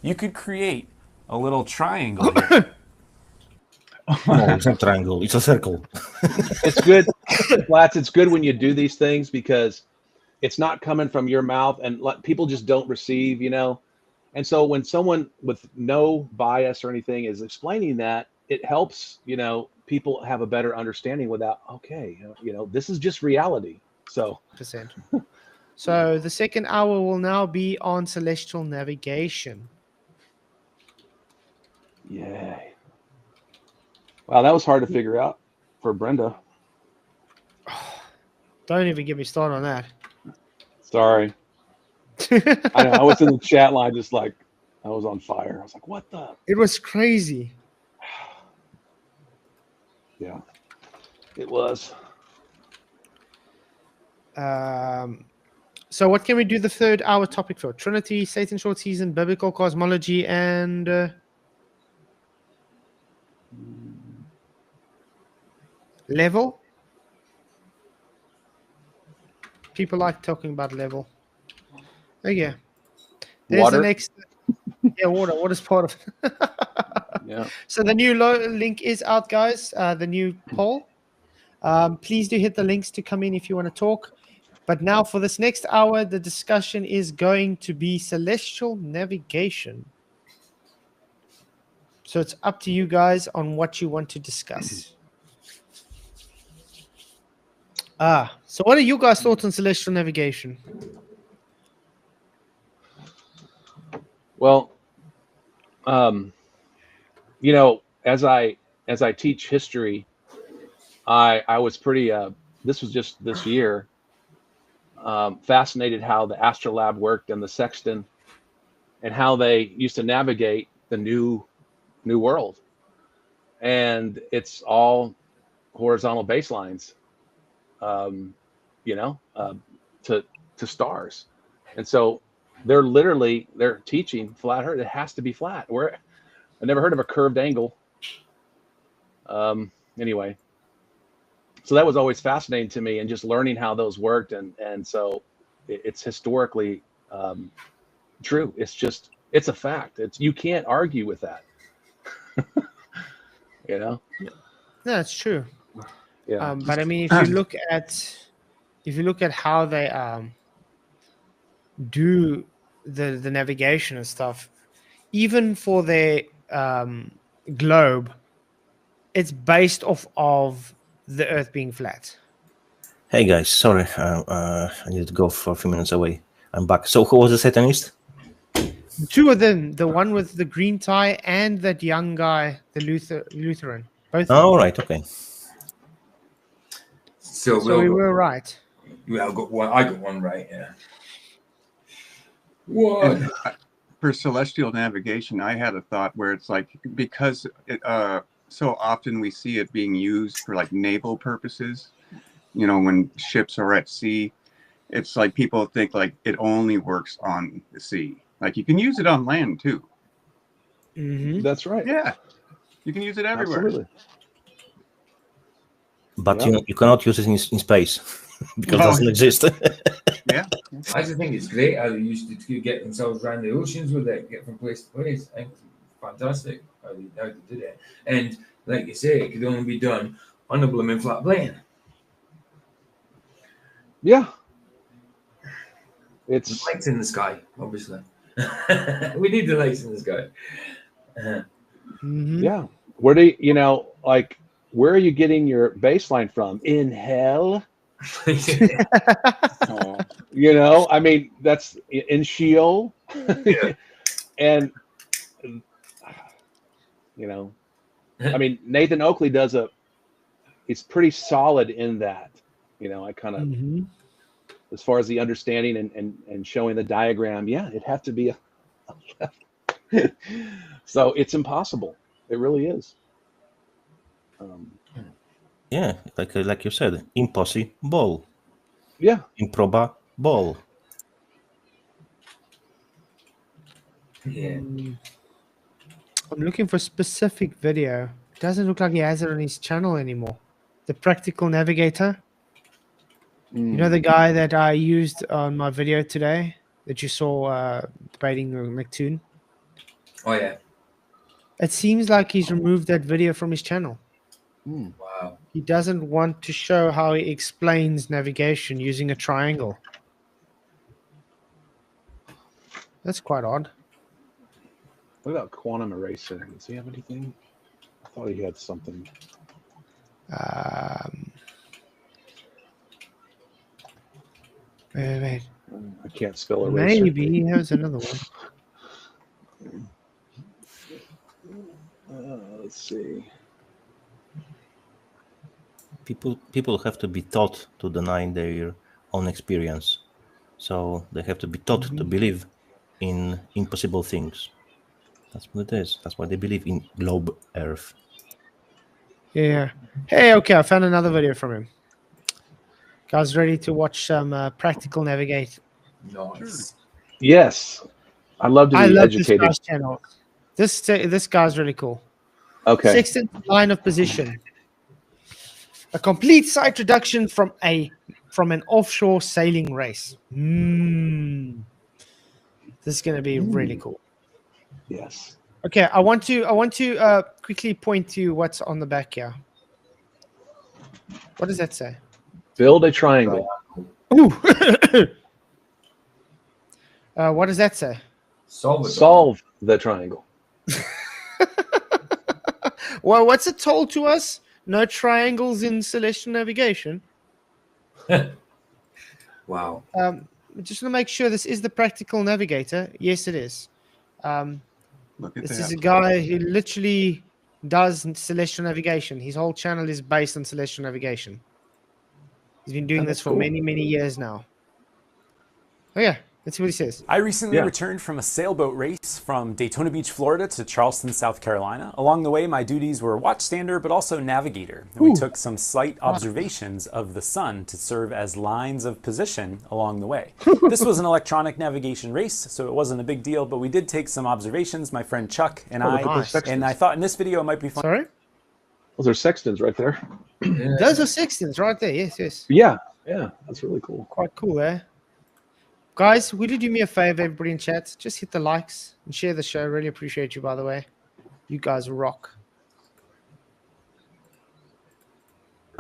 You could create a little triangle here. No, it's not triangle. It's a circle. It's good, Flats. It's good when you do these things because it's not coming from your mouth, and people just don't receive, And so when someone with no bias or anything is explaining that, it helps, people have a better understanding without, okay, this is just reality. So, So the second hour will now be on celestial navigation. Yay. Wow, that was hard to figure out for Brenda. Don't even get me started on that. Sorry. I know. I was in the chat line just like, I was on fire. I was like, what the? It was crazy. Yeah, it was. So what can we do the third hour topic for? Trinity, Satan short season, biblical cosmology, and level. People like talking about level. Oh yeah. There's Water. the next. Yeah, water. What is part of it? Yeah. So the new link is out, guys. The new poll. Please do hit the links to come in if you want to talk. But now for this next hour, the discussion is going to be celestial navigation. So it's up to you guys on what you want to discuss. So what are you guys' thoughts on celestial navigation? Well, as I teach history, I was pretty. This was just this year. Fascinated how the astrolabe worked and the sextant, and how they used to navigate the new world, and it's all horizontal baselines, to stars, and so they're teaching flat Earth. It has to be flat. I never heard of a curved angle. Anyway, so that was always fascinating to me, and just learning how those worked, and so it's historically true. It's a fact. You can't argue with that. No, it's true. Yeah. But I mean, if you look at how they do the navigation and stuff, even for their globe, it's based off of the Earth being flat. Hey guys, sorry, I needed to go for a few minutes away. I'm back. So who was the Satanist? Two of them, the one with the green tie and that young guy, the Lutheran. Both. Oh, all right, okay. So we were right. Yeah, I got one right. Yeah. What? For celestial navigation, I had a thought where it's like, because so often we see it being used for like naval purposes, when ships are at sea, it's like people think like it only works on the sea. Like you can use it on land too. Mm-hmm. That's right. Yeah, you can use it everywhere. Absolutely. But you cannot use it in space because it doesn't exist. Yeah. I just think it's great how they used to get themselves around the oceans with it, get from place to place. I think it's fantastic how they did it. And like you say, it could only be done on a blooming flat plane. Yeah. It's lights in the sky, obviously. We need the lights in the sky. Mm-hmm. Yeah. Where do where are you getting your baseline from? In hell? I mean, that's in Sheol. Yeah. And I mean, Nathan Oakley he's pretty solid in that. I kind of, Mm-hmm. as far as the understanding and showing the diagram, it has to be a left. So it's impossible. It really is. Yeah, like you said, impossible. Yeah. Improbable. Yeah. I'm looking for a specific video. It doesn't look like he has it on his channel anymore. The practical navigator. You know the guy that I used on my video today that you saw debating McToon? Oh yeah. It seems like he's removed that video from his channel. Wow. He doesn't want to show how he explains navigation using a triangle. That's quite odd. What about Quantum Eraser? Does he have anything? I thought he had something. Wait. I can't spell eraser. Maybe he has another one. Let's see. People have to be taught to deny their own experience, so they have to be taught to believe in impossible things. That's what it is. That's why they believe in globe Earth. Yeah. Hey, okay, I found another video from him. Guys, ready to watch some practical navigate? Nice. Yes, I love to be I love educated. this guy's channel. This guy's really cool. Okay. Sextant line of position. A complete sight reduction from an offshore sailing race. This is going to be really cool. Yes. Okay, I want to quickly point to what's on the back here. What does that say? Build a triangle. Ooh. What does that say? Solve the triangle. Well, what's it told to us? No triangles in celestial navigation. Wow. Just want to make sure this is the practical navigator. Yes, it is. Look at This that. is a guy who literally does celestial navigation. His whole channel is based on celestial navigation. He's been doing Oh, this that's for cool. many, many years now. Oh yeah, let's see what he says. I recently Yeah. returned from a sailboat race from Daytona Beach, Florida to Charleston, South Carolina. Along the way, my duties were watchstander, but also navigator. And we took some slight observations of the sun to serve as lines of position along the way. This was an electronic navigation race, so it wasn't a big deal, but we did take some observations, my friend Chuck and I. nice. And I thought in this video it might be fun. Sorry? Those are sextants right there. Those are sextants right there. Yes, yes. Yeah. Yeah. That's really cool. Quite cool there. Guys, would you do me a favor, everybody in chat? Just hit the likes and share the show. Really appreciate you, by the way. You guys rock.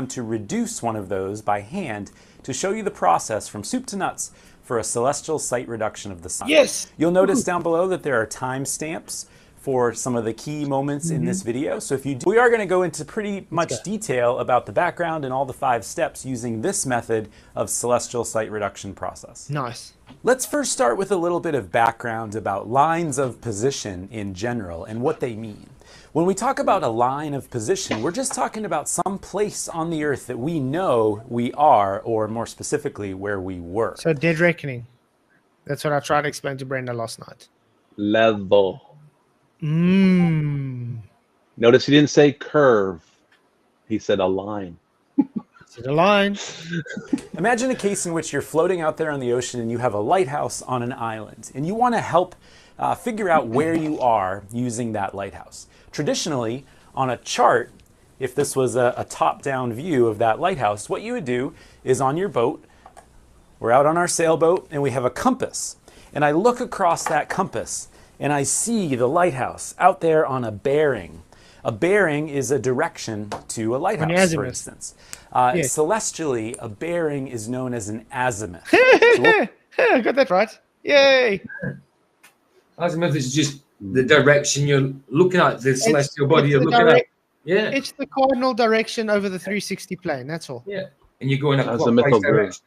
To reduce one of those by hand to show you the process from soup to nuts for a celestial sight reduction of the sun. Yes! You'll notice down below that there are timestamps for some of the key moments in this video. So if you do, we are going to go into pretty much detail about the background and all the 5 steps using this method of celestial sight reduction process. Nice. Let's first start with a little bit of background about lines of position in general and what they mean. When we talk about a line of position, we're just talking about some place on the earth that we know we are, or more specifically, where we were. So, Dead Reckoning. That's what I tried to explain to Brenda last night. Level. Notice he didn't say curve. He said a line. Is it a line? Imagine a case in which you're floating out there on the ocean and you have a lighthouse on an island, and you want to help figure out where you are using that lighthouse. Traditionally, on a chart, if this was a top-down view of that lighthouse, what you would do is on your boat, we're out on our sailboat, and we have a compass. And I look across that compass, and I see the lighthouse out there on a bearing. A bearing is a direction to a lighthouse, for instance. Celestially, a bearing is known as an azimuth. I got that right. Yay! Azimuth is just the direction you're looking at, the celestial body you're looking at. Yeah. It's the cardinal direction over the 360 plane. That's all. Yeah. And you're going up Azimuthal grid. direction.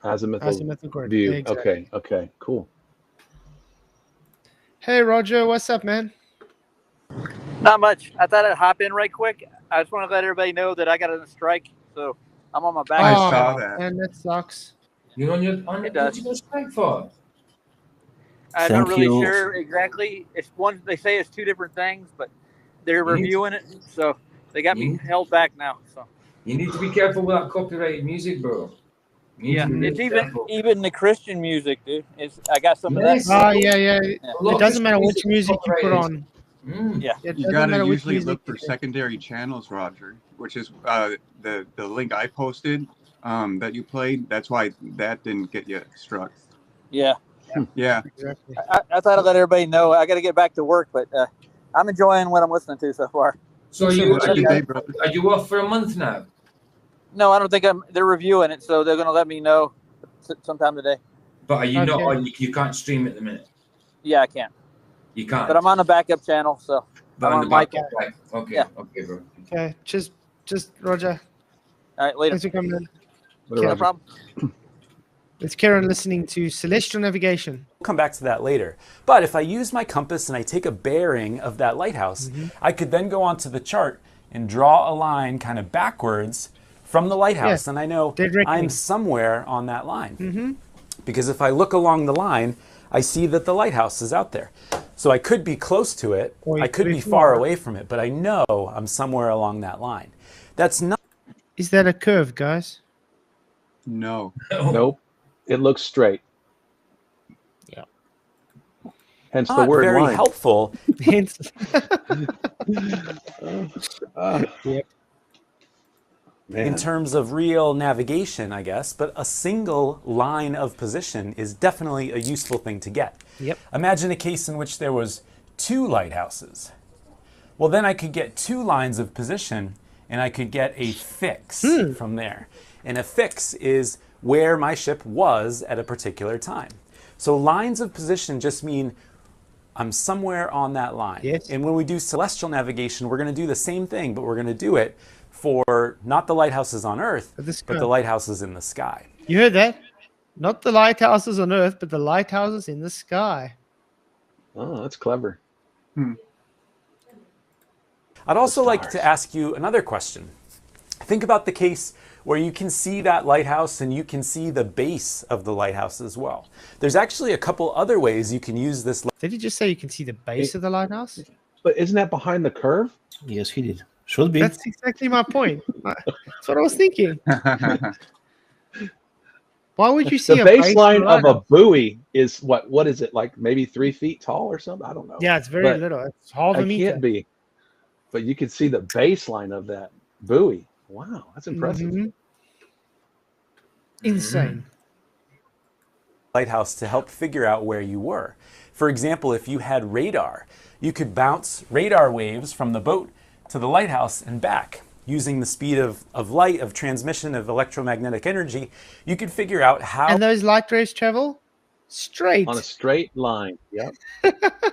Azimuthal grid. view. Exactly. Okay, cool. Hey, Roger. What's up, man? Not much. I thought I'd hop in right quick. I just want to let everybody know that I got a strike, so I'm on my back. I saw that. And that sucks. You're on your It does. What's your strike for? I'm Thank not really you. sure exactly. It's one. They say it's 2 different things, but they're reviewing it, so they got me held back now. So You need to be careful with that copyrighted music, bro. You need yeah, to be it's really careful. even the Christian music, dude. I got some Yes. of that. Oh, yeah. A lot It of doesn't this matter which music you put copyrighted. on. Yeah. It You doesn't gotta matter which usually music look for you do. secondary channels, Roger, which is the link I posted that you played. That's why that didn't get you struck. Yeah. Yeah. Exactly. I thought I'd let everybody know. I got to get back to work, but I'm enjoying what I'm listening to so far. So Awesome. you, Have a good day, brother. are you off for a month now? No, I don't think they're reviewing it, so they're going to let me know sometime today. But are you not? Okay. Or you can't stream at the minute. Yeah, I can. You can't. But I'm on a backup channel, so But I'm on on the mic. back. Right. Okay. Yeah. Okay, bro. Okay. Just Roger. All right, later. Thanks for coming in. Later, No Roger. problem. It's Karen listening to Celestial Navigation. We'll come back to that later. But if I use my compass and I take a bearing of that lighthouse, I could then go onto the chart and draw a line kind of backwards from the lighthouse. Yeah, And I know dead reckoning. I'm somewhere on that line. Because if I look along the line, I see that the lighthouse is out there. So I could be close to it, Or you I could could be be far far. away from it, but I know I'm somewhere along that line. That's not Is that a curve, guys? No. Nope. It looks straight. Yeah. Hence the word very line. helpful Hence. Yep. in terms of real navigation, I guess, but a single line of position is definitely a useful thing to get. Yep. Imagine a case in which there was 2 lighthouses. Well, then I could get 2 lines of position and I could get a fix from there. And a fix is where my ship was at a particular time. So lines of position just mean I'm somewhere on that line. Yes. And when we do celestial navigation, we're going to do the same thing, but we're going to do it for not the lighthouses on Earth, But the sky. but the lighthouses in the sky. You heard that? Not the lighthouses on Earth, but the lighthouses in the sky. Oh, that's clever. I'd also like to ask you another question. Think about the case where you can see that lighthouse and you can see the base of the lighthouse as well. There's actually a couple other ways you can use this. Did you just say you can see the base of the lighthouse? But isn't that behind the curve? Yes, he did. Should be. That's exactly my point. That's what I was thinking. Why would you see The a base baseline of a lighthouse? buoy is what is it, like maybe 3 feet tall or something? I don't know. Yeah, it's very But little. It's half a it meter. can't be. But you can see the baseline of that buoy. Wow, that's impressive. Mhm. Insane. Lighthouse to help figure out where you were. For example, if you had radar, you could bounce radar waves from the boat to the lighthouse and back. Using the speed of light, of transmission of electromagnetic energy, you could figure out how And those light rays travel straight. On a straight line. Yep.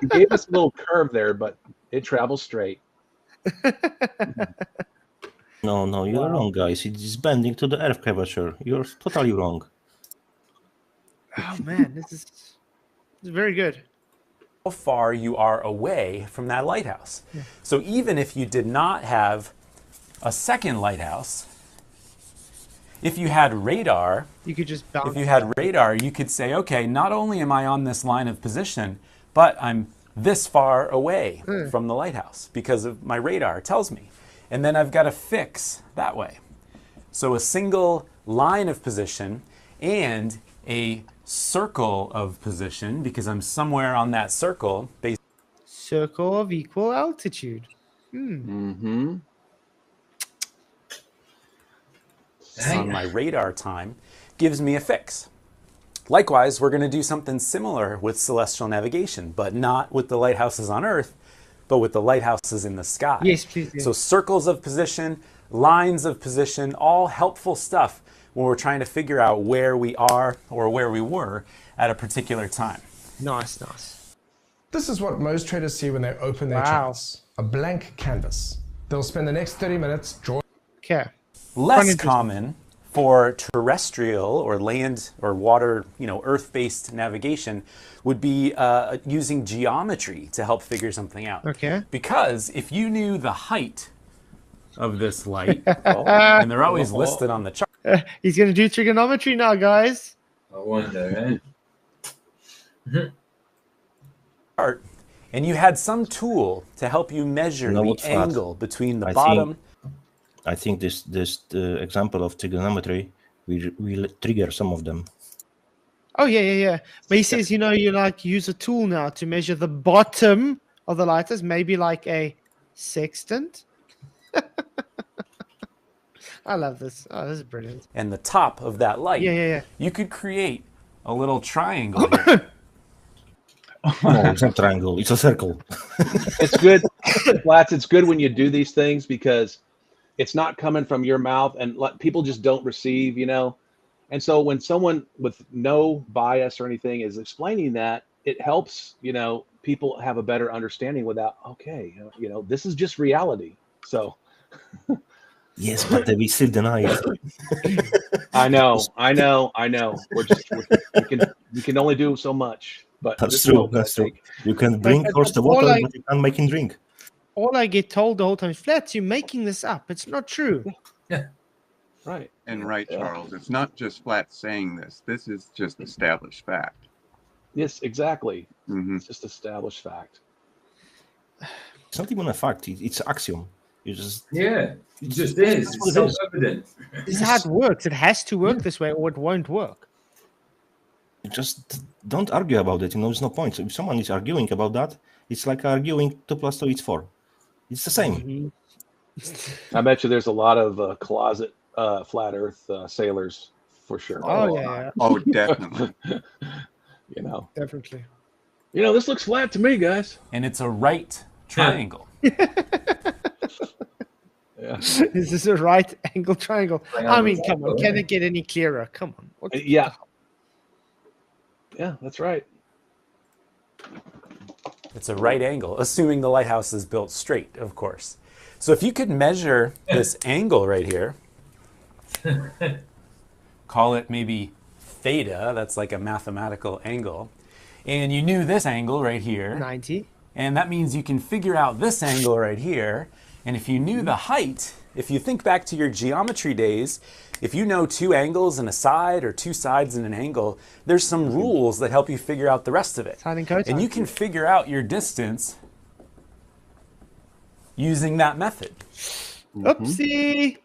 You gave us a little curve there, but it travels straight. No, you're wrong, guys. It is bending to the Earth curvature. You're totally wrong. Oh man, this is very good. how far you are away from that lighthouse. So even if you did not have a second lighthouse, if you had radar, You could just bounce. if you had radar, you could say, okay, not only am I on this line of position, but I'm this far away from the lighthouse because of my radar tells me. And then I've got a fix that way. So a single line of position and a circle of position, because I'm somewhere on that circle based Circle of equal altitude. Mm-hmm. on my radar time, gives me a fix. Likewise, we're going to do something similar with celestial navigation, but not with the lighthouses on Earth, but with the lighthouses in the sky. Yes, please do. So circles of position, lines of position, all helpful stuff when we're trying to figure out where we are or where we were at a particular time. Nice, nice. This is what most traders see when they open their Wow. charts. A blank canvas. They'll spend the next 30 minutes drawing. Okay. Less interesting. common for terrestrial or land or water, earth-based navigation would be using geometry to help figure something out. Okay. Because if you knew the height of this light, and they're always listed on the chart, He's going to do trigonometry now, guys. I wonder, and you had some tool to help you measure No, the what's that? angle between the I bottom. I think this example of trigonometry will trigger some of them. Oh, yeah. But he says, you use a tool now to measure the bottom of the lighters, maybe like a sextant. I love this. Oh, this is brilliant. And the top of that light, Yeah. you could create a little triangle here. No, it's not a triangle. It's a circle. It's good, Flats. It's good when you do these things because it's not coming from your mouth, and people just don't receive, And so when someone with no bias or anything is explaining that, it helps, people have a better understanding without, okay, this is just reality. So. Yes, but we still deny it. I know. We can only do so much, but That's this true. helps, That's I true. think. You can bring horse the water, but you can't make him drink. All I get told the whole time is, Flats, you're making this up. It's not true. Yeah. Right. And right, Charles. It's not just flat saying this. This is just established fact. Yes, exactly. Mm-hmm. It's just established fact. It's not even a fact. It's axiom. You just It just is. It's self-evident. This is how it works. It has to work this way, or it won't work. Just don't argue about it. There's no point. So if someone is arguing about that, it's like arguing 2 + 2 is 4. It's the same. I bet you there's a lot of closet flat Earth sailors for sure. Oh yeah. Oh, definitely. Definitely. This looks flat to me, guys. And it's a right triangle. Yeah. Is this a right angle triangle? I mean, come on. Can it get any clearer? Come on. Yeah. Yeah, that's right. It's a right angle, assuming the lighthouse is built straight, of course. So if you could measure this angle right here, call it maybe theta, that's like a mathematical angle, and you knew this angle right here, 90. And that means you can figure out this angle right here. And if you knew the height, if you think back to your geometry days, if you know 2 angles and a side or 2 sides and an angle, there's some rules that help you figure out the rest of it. And you can figure out your distance using that method. Oopsie.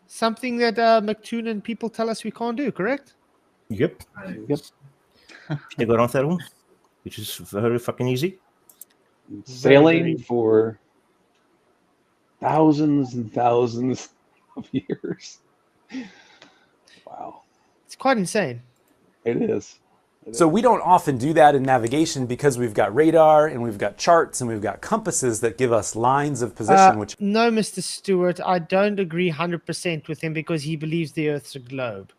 Something that McToon and people tell us we can't do, correct? Yep. You go around that one, which is very fucking easy. Sailing for thousands and thousands of years. Wow. It's quite insane. It is. So we don't often do that in navigation because we've got radar and we've got charts and we've got compasses that give us lines of position. No, Mr. Stewart, I don't agree 100% with him because he believes the Earth's a globe.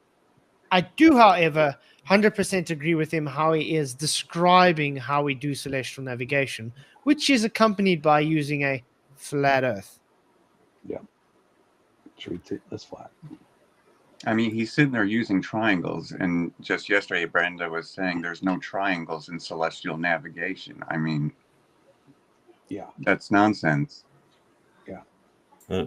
I do, however, 100% agree with him how he is describing how we do celestial navigation, which is accompanied by using a flat Earth. Yeah. Treats it as flat. I mean, he's sitting there using triangles, and just yesterday, Brenda was saying there's no triangles in celestial navigation. I mean, yeah, that's nonsense. Yeah.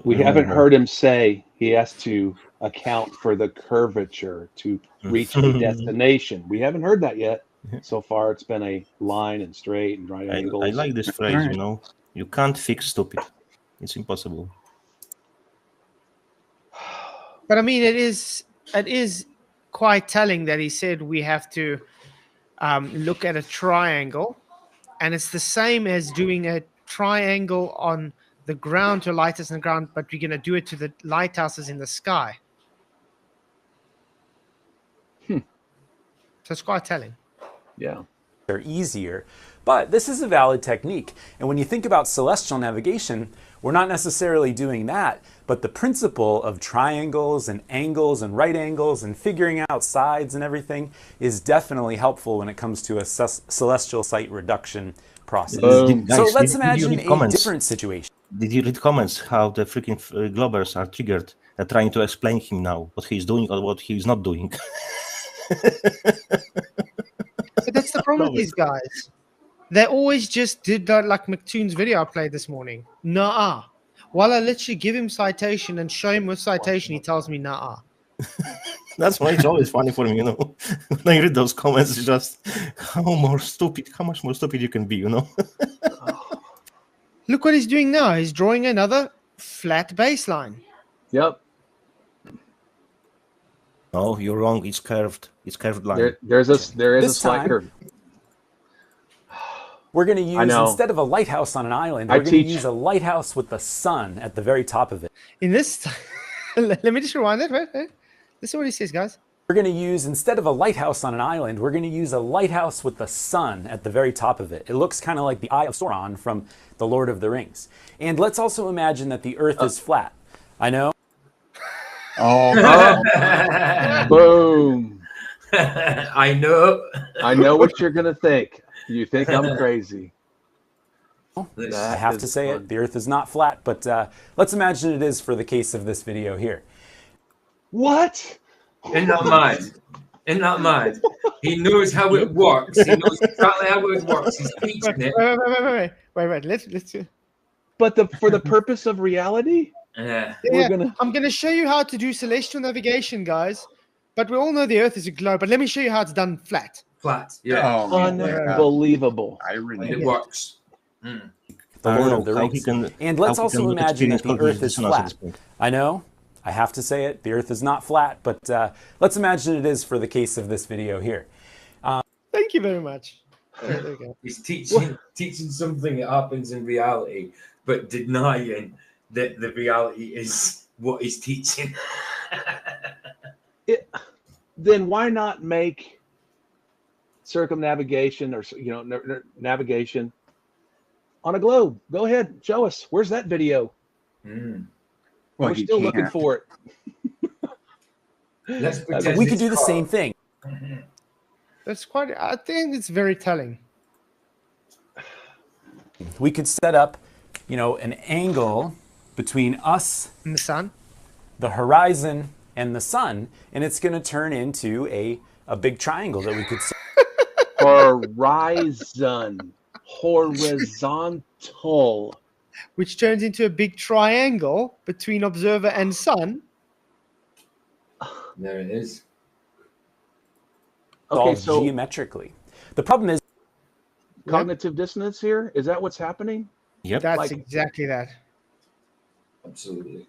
We haven't heard him say he has to account for the curvature to reach a destination. We haven't heard that yet. So far, it's been a line and straight and right angles. I like this phrase, you can't fix stupid. It's impossible. But I mean, it is quite telling that he said we have to look at a triangle, and it's the same as doing a triangle on the ground to lighthouse on the ground, but we're going to do it to the lighthouses in the sky. So it's quite telling. Yeah. They're easier, but this is a valid technique. And when you think about celestial navigation, we're not necessarily doing that, but the principle of triangles and angles and right angles and figuring out sides and everything is definitely helpful when it comes to a celestial site reduction process. So let's imagine a different situation. Did you read comments how the freaking Globers are triggered at trying to explain him now what he's doing or what he's not doing? But that's the problem with these guys. They always just did that, like McToon's video I played this morning. Nah. While I literally give him citation and show him with citation, he tells me nah. That's why it's always funny for me, When I read those comments, it's just how much more stupid you can be, Look what he's doing now. He's drawing another flat baseline. Yep. Oh, you're wrong. It's curved. It's curved line. There is a slight curve. We're going to use, instead of a lighthouse on an island, we're going to use a lighthouse with the sun at the very top of it. In this, let me just rewind it. Right? This is what he says, guys. we're going to use, instead of a lighthouse on an island, we're going to use a lighthouse with the sun at the very top of it. It looks kind of like the Eye of Sauron from The Lord of the Rings. And let's also imagine that the Earth is flat. I know. Oh, boom. I know. I know what you're going to think. You think I'm crazy. I have to say it. The Earth is not flat, but let's imagine it is for the case of this video here. What? Isn't that mad? Isn't that mad? He knows how it works. He knows exactly how it works. He's teaching it. Wait. Let's. But for the purpose of reality, I'm gonna show you how to do celestial navigation, guys. But we all know the Earth is a globe. But let me show you how it's done flat. Flat. Yeah. Oh, unbelievable. And it works. The Lord of the Rings. And let's also imagine that the Earth is flat. I know. I have to say it. The Earth is not flat, but let's imagine it is for the case of this video here. Thank you very much. There we go. He's teaching something that happens in reality, but denying that the reality is what he's teaching. Then why not make circumnavigation or navigation on a globe? Go ahead, show us. Where's that video? Well, we're still looking for it. We could do the same thing. That's quite. I think it's very telling. We could set up, an angle between us and the sun, the horizon, and the sun, and it's going to turn into a big triangle that we could see. Horizontal. Which turns into a big triangle between observer and sun. There it is. Okay, so geometrically. The problem is cognitive dissonance here. Is that what's happening? Yep. That's exactly that. Absolutely.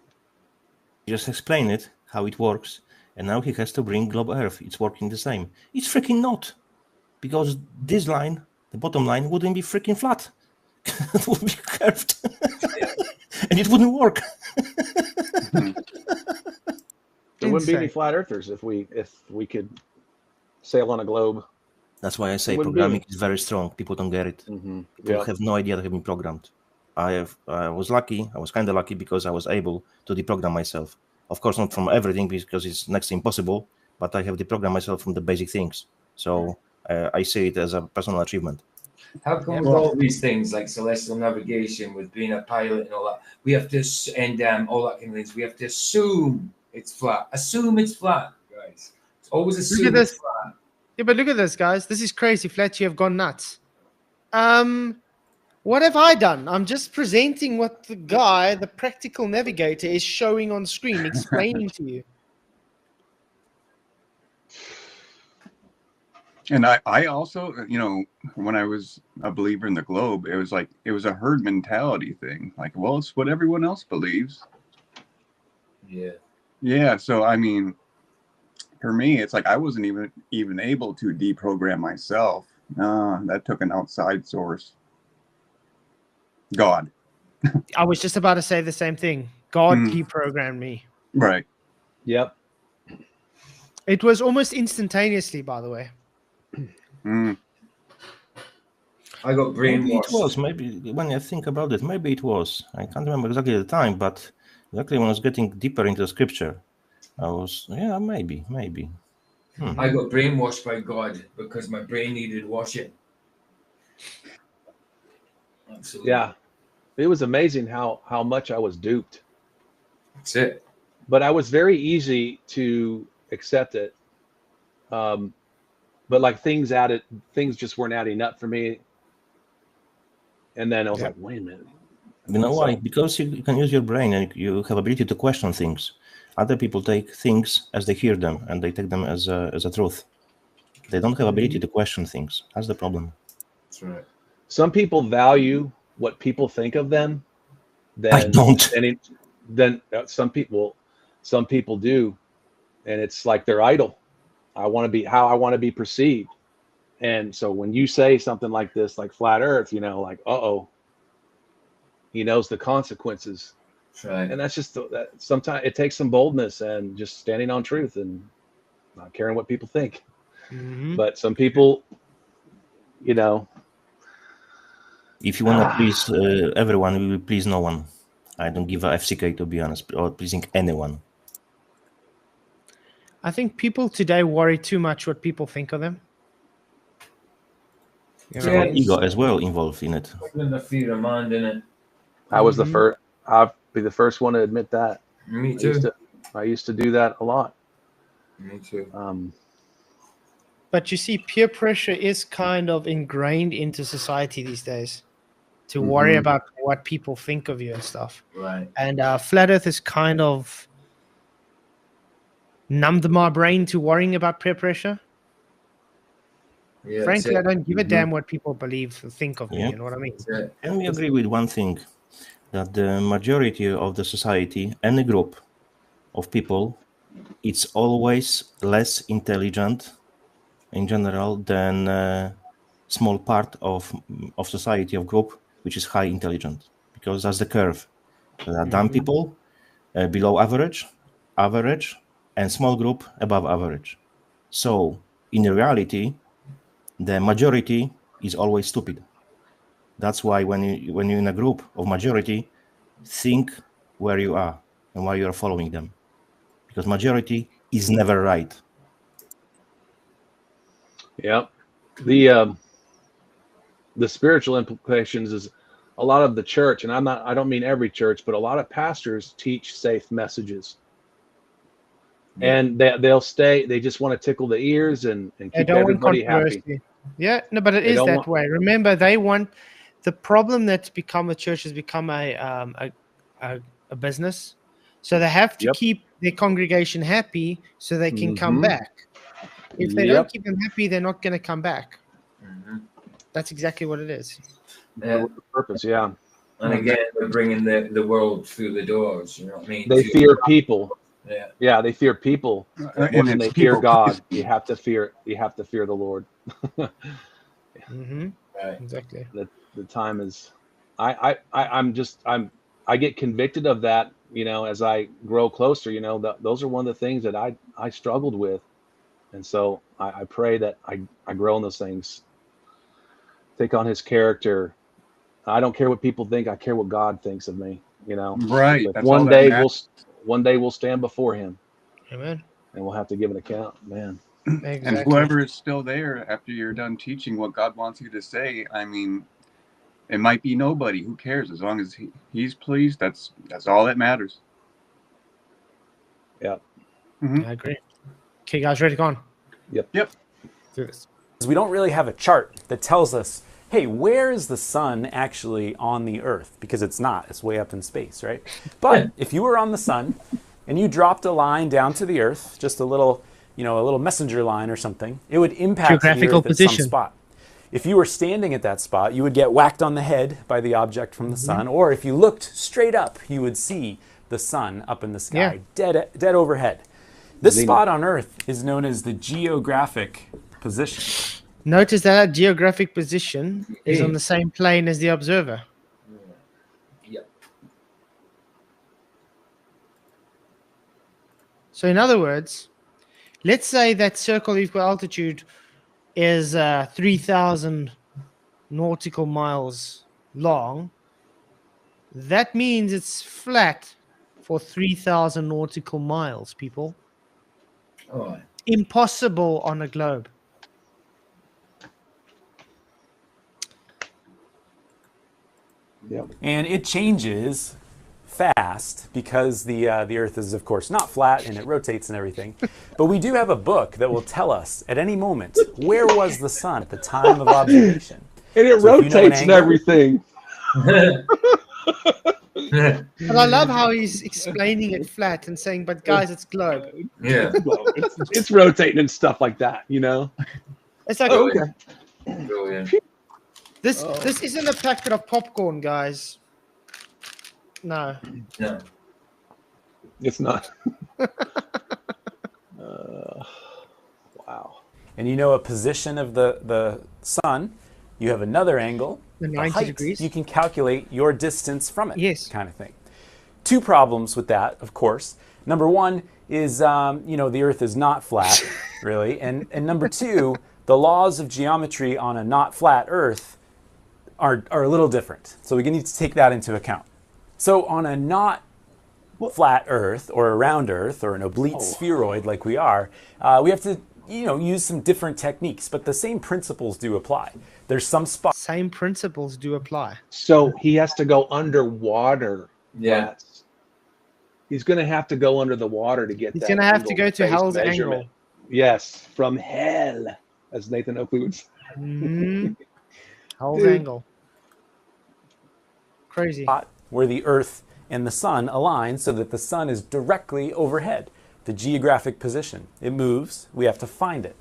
Just explain it, how it works, and now he has to bring globe Earth. It's working the same. It's freaking not. Because this line, the bottom line, wouldn't be freaking flat. It would be curved. And it wouldn't work. There wouldn't be any flat earthers if we could sail on a globe. That's why I say programming is very strong. People don't get it. People have no idea they have been programmed. I was lucky. I was kind of lucky because I was able to deprogram myself. Of course, not from everything because it's next to impossible, but I have deprogrammed myself from the basic things. So I see it as a personal achievement. How come with all these things like celestial navigation, with being a pilot and all that, we have to, and all that kind of things, we have to assume it's flat. Assume it's flat, guys. It's always assume it's flat. Yeah, but look at this, guys. This is crazy. Fletch, you have gone nuts. What have I done? I'm just presenting what the guy, the practical navigator, is showing on screen, explaining to you. And I also, when I was a believer in the globe, it was a herd mentality thing. Like, well, it's what everyone else believes. Yeah. Yeah. So, I mean, for me, it's like I wasn't even able to deprogram myself. That took an outside source. God. I was just about to say the same thing. God deprogrammed me. Right. Yep. It was almost instantaneously, by the way. I got brainwashed. Maybe it was. Maybe when I think about it, maybe it was. I can't remember exactly the time, but exactly when I was getting deeper into the scripture, I was, maybe. I got brainwashed by God because my brain needed washing. Absolutely. Yeah. It was amazing how much I was duped. That's it. But I was very easy to accept it. But like things just weren't adding up for me. And then I was like, wait a minute. You know why? Because you can use your brain and you have ability to question things. Other people take things as they hear them and they take them as a truth. They don't have ability to question things. That's the problem. That's right. Some people value what people think of them. I don't. Then some people do, and it's like their idol. I want to be perceived. And so when you say something like this, like flat Earth, like, he knows the consequences. That's right. And that's just that. Sometimes it takes some boldness and just standing on truth, and not caring what people think. Mhm. But some people, you know, If you want to please everyone, we will please no one. I don't give a FCK, to be honest, or pleasing anyone. I think people today worry too much what people think of them. You know So what I mean? ego as well involved in it. Even the fear of man, didn't I was the Mhm. first. I'll be the first one to admit that. it? Me I used too. to, I used to do that a lot. Me too. But you see, peer pressure is kind of ingrained into society these days to worry Mhm. about what people think of you and stuff. Right. And Flat Earth is kind of numbed my brain to worrying about peer pressure. Yeah. Frankly, I don't give a Mhm. damn what people believe or think of me. Yeah. You know what I mean? That's it. And we agree with one thing, that the majority of the society, any group of people, it's always less intelligent in general than a small part of society, of group, which is high intelligent, because that's the curve. There are dumb people below average, average, and small group above average. So in reality, the majority is always stupid. That's why when you're in a group of majority, think where you are and why you are following them, because majority is never right. Yep. The spiritual implications is a lot of the church, and I don't mean every church, but a lot of pastors teach safe messages. Yeah. And they just want to tickle the ears and They keep don't want everybody happy. controversy. Yeah, no, but it They is don't that want- way. Remember, they want the problem that's become the church has become a business, so they have to Yep. keep their congregation happy so they can come Mhm. back. If they don't Yep. keep them happy, they're not going to come back. Mhm. That's exactly what it is. Yeah. With the purpose, yeah. And again, they're bringing the world through the doors. You know what I mean? They To- fear people. Yeah. Yeah, they fear people more And than it's they fear people God. pleasing. You have to fear the Lord. Mm-hmm. Right. Exactly. The time is I get convicted of that, you know, as I grow closer. You know, those are one of the things that I struggled with, and so I pray that I grow in those things, take on His character. I don't care what people think, I care what God thinks of me, you know. Right. But That's all that matters. one day we'll stand before Him Amen. and we'll have to give an account, man. And Exactly. whoever is still there after you're done teaching what God wants you to say, I mean, it might be nobody. Who cares? As long as he's pleased, that's all that matters. Yeah. Mhm. I agree. Okay, guys, ready to go on? Yep. Do this. We don't really have a chart that tells us, hey, where is the sun actually on the Earth? Because it's not. It's way up in space, right? But if you were on the sun and you dropped a line down to the Earth, just a little messenger line or something, it would impact the Geographical Earth at position. some spot. If you were standing at that spot, you would get whacked on the head by the object from the sun, or if you looked straight up, you would see the sun up in the sky, dead overhead. This Zenith. spot on Earth is known as the geographic position. Notice that our geographic position is on the same plane as the observer. Yeah. So, in other words, let's say that circle of equal altitude is 3,000 nautical miles long. That means it's flat for 3,000 nautical miles, people. Oh, Impossible on a globe. Yep. And it changes fast because the Earth is, of course, not flat and it rotates and everything. But we do have a book that will tell us at any moment where was the sun at the time of observation. And it So if you know an rotates and angle- everything. But I love how he's explaining it flat and saying, but guys, it's globe. yeah. It's rotating and stuff like that, you know. It's like, Okay. Brilliant. this isn't a packet of popcorn, guys. No. No. It's not. Wow. And you know a position of the sun, you have another angle, The the 90 height, degrees. you can calculate your distance from it, Yes. kind of thing. Two problems with that, of course. Number one is, the Earth is not flat. really. And number two, the laws of geometry on a not flat Earth are a little different. So we need to take that into account. So on a not flat Earth or a round Earth or an oblate spheroid like we are, we have to use some different techniques, but the same principles do apply. There's some spots. Same principles do apply. So he has to go underwater. Yeah. He's going to have to go under the water to get He's that. going to have to go to angle-based hell's measurement. angle. Yes, from hell, as Nathan Oakley would say. Mhm. Hell's Dude. angle. Crazy. Where the Earth and the Sun align so that the Sun is directly overhead, the geographic position. It moves, we have to find it.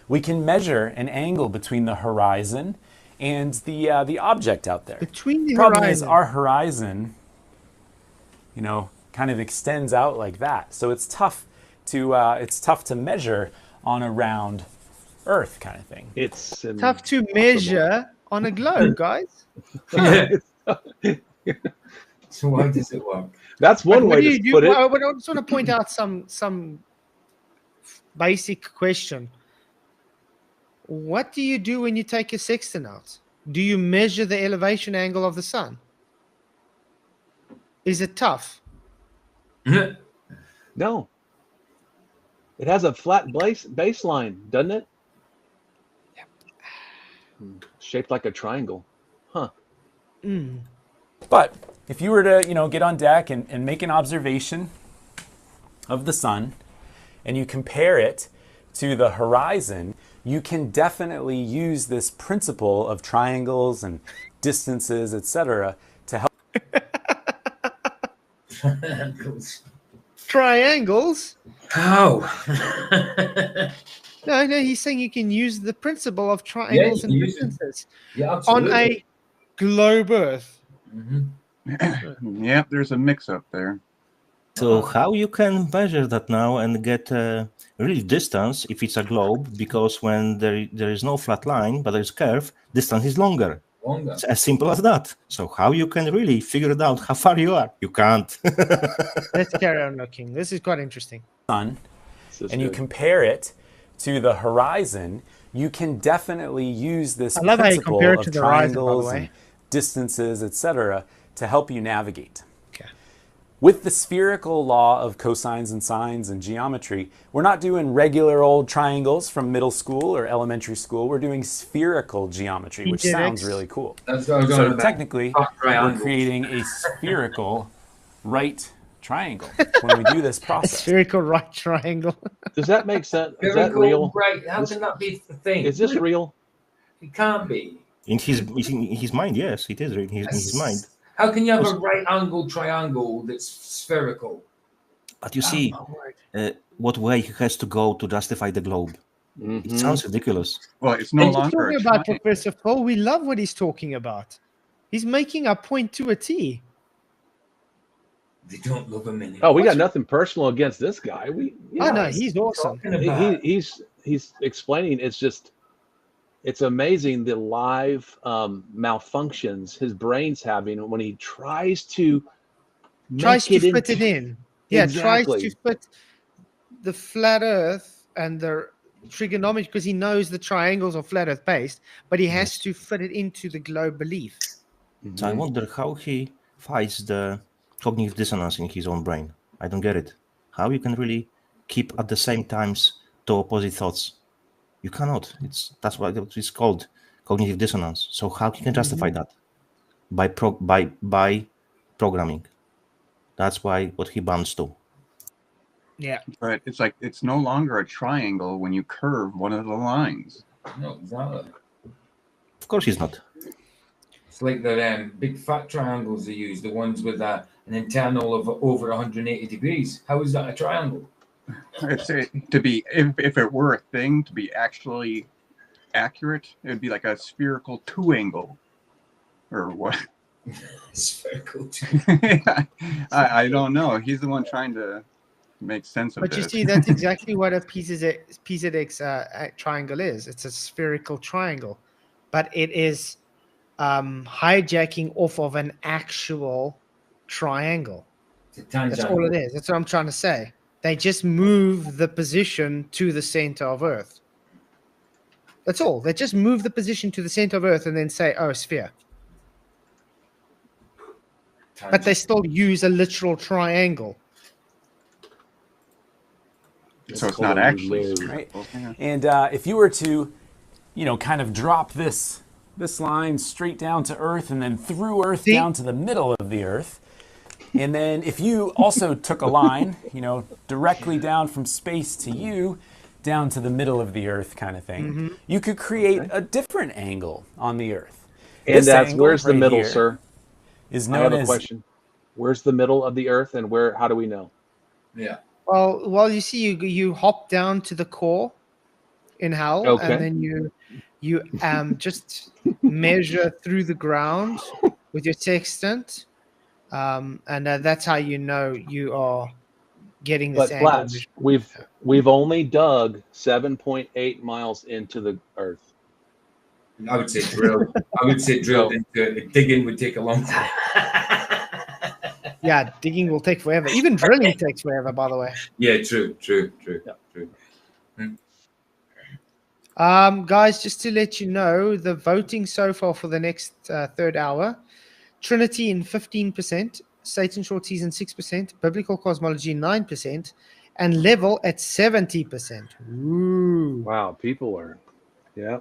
We can measure an angle between the horizon and the object out there. Between the problem is horizon. our horizon, kind of extends out like that. So it's tough to measure on a round Earth kind of thing. It's Tough to measure on a globe, guys. So why does it work? That's one way to put it. I would just want to point out some basic question. What do you do when you take a sextant out? Do you measure the elevation angle of the sun? Is it tough? No. It has a flat baseline, doesn't it? Yep. Shaped like a triangle. Huh. But if you were to, get on deck and make an observation of the sun and you compare it to the horizon, you can definitely use this principle of triangles and distances, etc., to help. Triangles? How? No, he's saying you can use the principle of triangles and distances Yeah, on absolutely. a globe Earth. Yep, there's a mix-up there. So how you can measure that now and get real distance if it's a globe? Because when there is no flat line but there's curve, distance is longer. Longer. It's as simple as that. So how you can really figure it out how far you are? You can't. Let's carry on looking. This is quite interesting. Sun and you compare it to the horizon, you can definitely use this I love how you principle compare it of to the horizon, by the triangles way. and distances, etc., to help you navigate. Okay. With the spherical law of cosines and sines and geometry, we're not doing regular old triangles from middle school or elementary school. We're doing spherical geometry, which sounds really cool. That's what I was on So about. technically, Top we're triangles. creating a spherical right triangle when we do this A process. spherical right triangle. Does that make sense? Is Very that cool, real? Right? How can that be the thing? Is this real? It can't be. In his mind, yes, it is in his mind. How can you have a right angle triangle that's spherical? But you see, what way he has to go to justify the globe? It sounds ridiculous. Well, it's no What are you longer a talking about, triangle. Professor Phil? We love what he's talking about. He's making a point to a T. They don't love him anymore. Oh, we got nothing personal against this guy. Oh no, he's awesome. He's explaining. It's amazing the live malfunctions his brain's having when he tries to Fit it in. Yeah, tries Exactly. to fit the flat Earth and the trigonometry because he knows the triangles are flat Earth based, but he has to fit it into the globe belief. So I wonder how he fights the cognitive dissonance in his own brain. I don't get it. How you can really keep at the same times two opposite thoughts? You cannot. That's what it's called, cognitive dissonance. So how he can justify that? By programming. That's what he bounds to. Yeah. But it's like it's no longer a triangle when you curve one of the lines. No, exactly. Of course he's not. It's like the big fat triangles they use, the ones with an internal of over 180 degrees. How is that a triangle? It's to be if it were a thing to be actually accurate, it would be like a spherical two-angle, or what? Spherical. I don't know. He's the one trying to make sense of But this. you see, that's exactly what a PZX triangle is. It's a spherical triangle, but it is hijacking off of an actual triangle. It's a tangent. That's all it is. That's what I'm trying to say. They just move the position to the center of Earth. That's all. They just move the position to the center of Earth and then say, "Oh, sphere." But they still use a literal triangle. So it's not actually Right. Yeah. And if you were to, kind of drop this line straight down to Earth and then through Earth down to the middle of the Earth, and then if you also took a line, directly down from space to you, down to the middle of the Earth kind of thing, you could create a different angle on the Earth. And that's angle where's the right middle, here sir? is I have known a as question. Where's the middle of the Earth, and how do we know? Yeah. Well, you see, you hop down to the core in hell, Okay. and then you just measure through the ground with your sextant, and that's how you know you are getting this But angle. Flats, we've only dug 7.8 miles into the Earth. I would say drilled. I would say drilled into it. Digging would take a long time. Yeah, digging will take forever. Even drilling takes forever, by the way. Yeah, true. Guys, just to let you know, the voting so far for the next third hour: Trinity in 15%, Satan Short Season 6%, Biblical Cosmology 9%, and Level at 70%. Ooh. Wow, people are, yeah.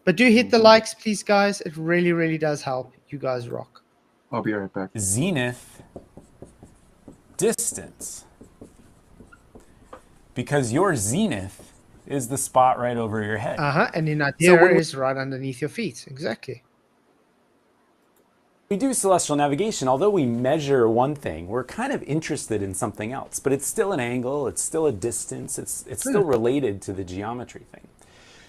But do hit the likes, please, guys. It really, really does help. You guys rock. I'll be right back. zenith distance. Because your zenith is the spot right over your head. And in that So when is right underneath your feet. Exactly. we do celestial navigation, although we measure one thing, we're kind of interested in something else, but it's still an angle, it's still a distance, it's still related to the geometry thing.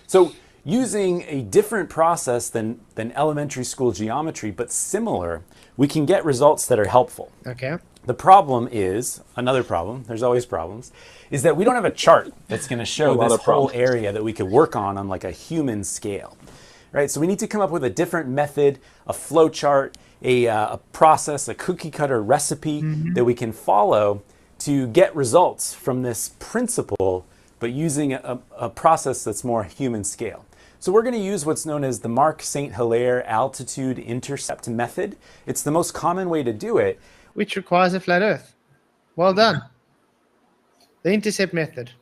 So using a different process than elementary school geometry, but similar, we can get results that are helpful. Okay. The problem is, another problem, there's always problems, is that we don't have a chart that's going to show this whole area that we could work on like a human scale. Right? So we need to come up with a different method, a flow chart, a process, a cookie cutter recipe that we can follow to get results from this principle, but using a process that's more human scale. So we're going to use what's known as the Mark St. Hilaire altitude intercept method. It's the most common way to do it. Which requires a flat Earth. Well done. The intercept method.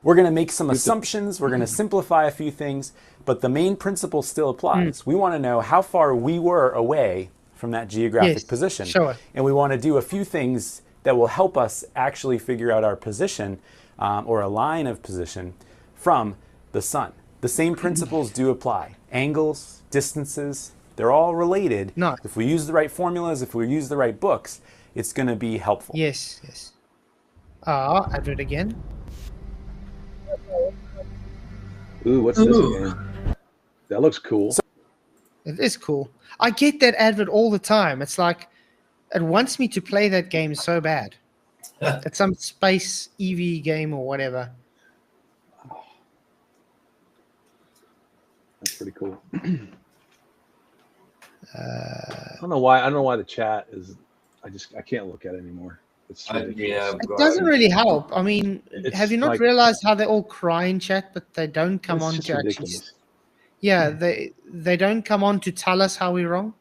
We're going to make some assumptions. We're going to simplify a few things, but the main principle still applies. We want to know how far we were away from that geographic position. Sure. And we want to do a few things that will help us actually figure out our position or a line of position from the sun. The same principles do apply. Angles, distances, they're all related. No. If we use the right formulas, if we use the right books, it's going to be helpful. Yes, yes. I do it again. Ooh, what's this again? That looks cool. It is cool. I get that advert all the time. It's like it wants me to play that game so bad. It's some space EV game or whatever. That's pretty cool. I don't know why the chat is. I can't look at it anymore. It's ridiculous. It doesn't really help. I mean, have you not like- realized how they all cry in chat, but they don't come It's on just to actually? ridiculous. Yeah, they don't come on to tell us how we're wrong.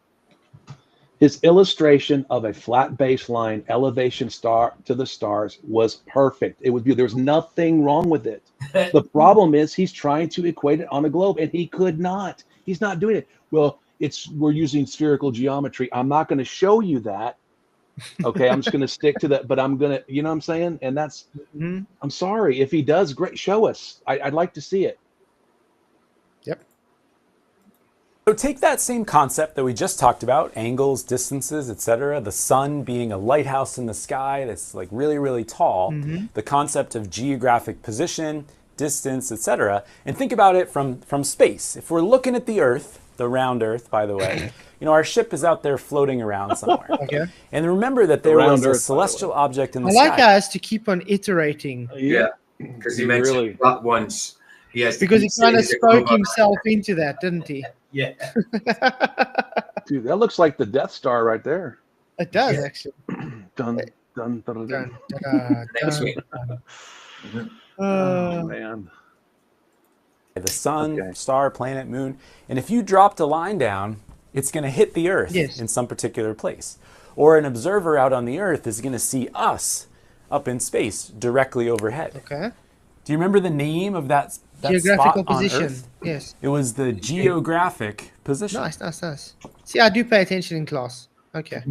His illustration of a flat baseline elevation star to the stars was perfect. It would be there's nothing wrong with it. The problem is he's trying to equate it on a globe, and he could not. He's not doing it. Well, we're using spherical geometry. I'm not going to show you that. Okay, I'm just going to stick to that. But I'm going to, you know what I'm saying? And that's. I'm sorry if he does. Great, show us. I'd like to see it. Yep. So take that same concept that we just talked about, angles, distances, etc., the sun being a lighthouse in the sky that's like really, really tall, the concept of geographic position, distance, etc., and think about it from space. If we're looking at the Earth, the round Earth, by the way, our ship is out there floating around somewhere. Okay. And remember that there was a celestial object in the sky. I like us to keep on iterating. Yeah, because he mentioned that once. Yes, because he kind of spoke himself into that, didn't he? Yeah. Dude, that looks like the Death Star right there. It does Yeah. actually. Dun, dun, dun, dun. Dun, da, Next dun, week. dun. Oh, man. The sun, Okay. star, planet, moon. And if you dropped a line down, it's going to hit the Earth Yes. in some particular place. Or an observer out on the Earth is going to see us up in space directly overhead. Okay. Do you remember the name of that Geographical spot on position. Earth? Yes. It was the geographic position. Nice, nice, nice. See, I do pay attention in class. Okay.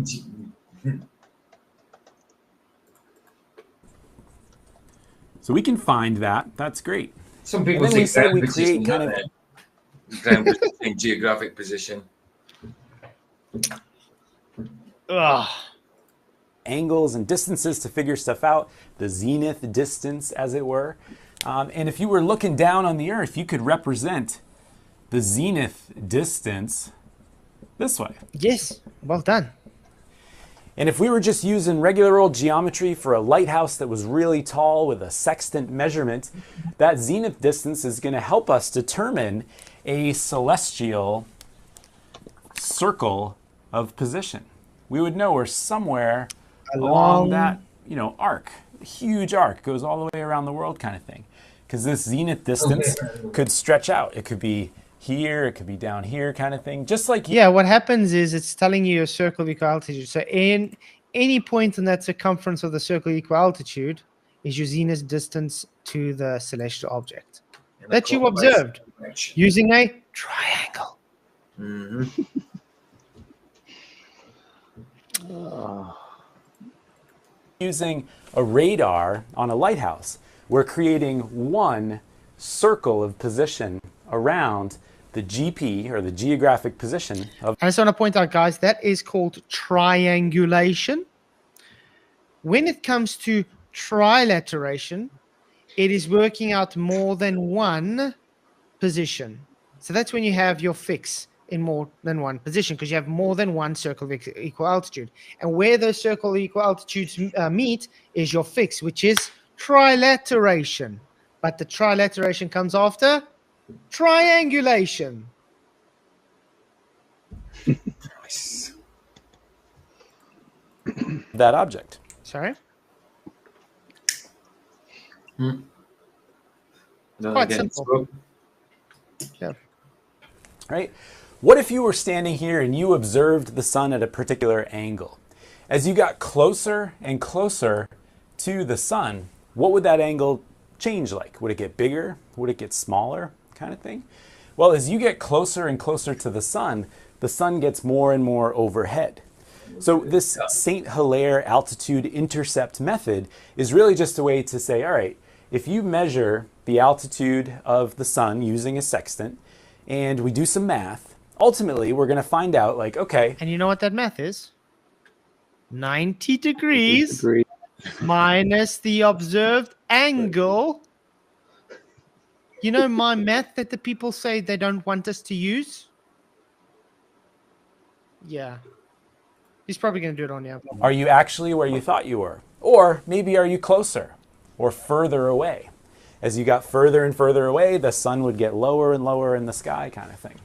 So we can find that. That's great. Some people And then we take say ground we position, create kind don't of- they? Ground position, geographic position. Ugh. Angles and distances to figure stuff out, the zenith distance, as it were. And if you were looking down on the Earth, you could represent the zenith distance this way. Yes. Well done. And if we were just using regular old geometry for a lighthouse that was really tall with a sextant measurement, that zenith distance is going to help us determine a celestial circle of position. We would know we're somewhere along that, arc. A huge arc goes all the way around the world kind of thing. Because this zenith distance could stretch out. It could be here, it could be down here kind of thing. Just like Yeah, what happens is it's telling you a circle equal altitude. So in any point in that circumference of the circle equal altitude is your zenith distance to the celestial object In a that you clockwise observed direction. using a triangle. Mhm. using a radar on a lighthouse, we're creating one circle of position around the GP, or the geographic position of. I just want to point out, guys, that is called triangulation. When it comes to trilateration, it is working out more than one position. So that's when you have your fix in more than one position, because you have more than one circle of equal altitude. And where those circle equal altitudes meet is your fix, which is trilateration. But the trilateration comes after triangulation. Nice. that object. Sorry? Quite simple. Yeah. Right? What if you were standing here and you observed the sun at a particular angle? As you got closer and closer to the sun, what would that angle change like? Would it get bigger? Would it get smaller? Kind of thing? Well, as you get closer and closer to the sun gets more and more overhead. So this St. Hilaire altitude intercept method is really just a way to say, all right, if you measure the altitude of the sun using a sextant and we do some math, ultimately we're going to find out, like, okay. And you know what that math is? 90 degrees minus the observed angle. You know my math that the people say they don't want us to use? Yeah. He's probably going to do it on you. Are you actually where you thought you were? Or maybe are you closer or further away? As you got further and further away, the sun would get lower and lower in the sky, kind of thing.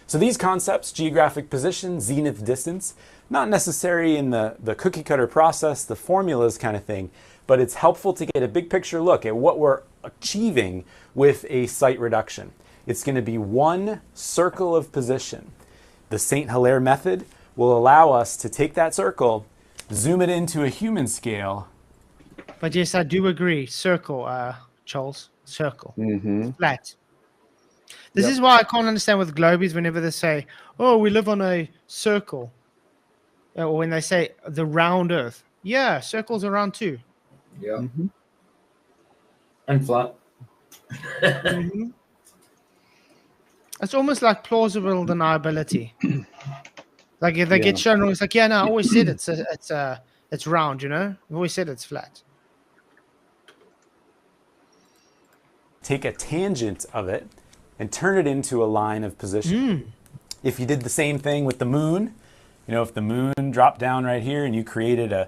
So these concepts, geographic position, zenith distance, not necessary in the cookie cutter process, the formulas kind of thing, but it's helpful to get a big picture look at what we're achieving with a site reduction. It's going to be one circle of position. The St. Hilaire method will allow us to take that circle, zoom it into a human scale. But yes, I do agree. Circle, Charles. Circle. Flat. This is why I can't understand with globies whenever they say, oh, we live on a circle. Or when they say the round earth. Yeah, circles are round too. Yeah. And flat. It's almost like plausible deniability. Like if they get shown wrong, it's like, yeah, no, I always said it's round, you know? I've always said it's flat. Take a tangent of it and turn it into a line of position. If you did the same thing with the moon, if the moon dropped down right here and you created a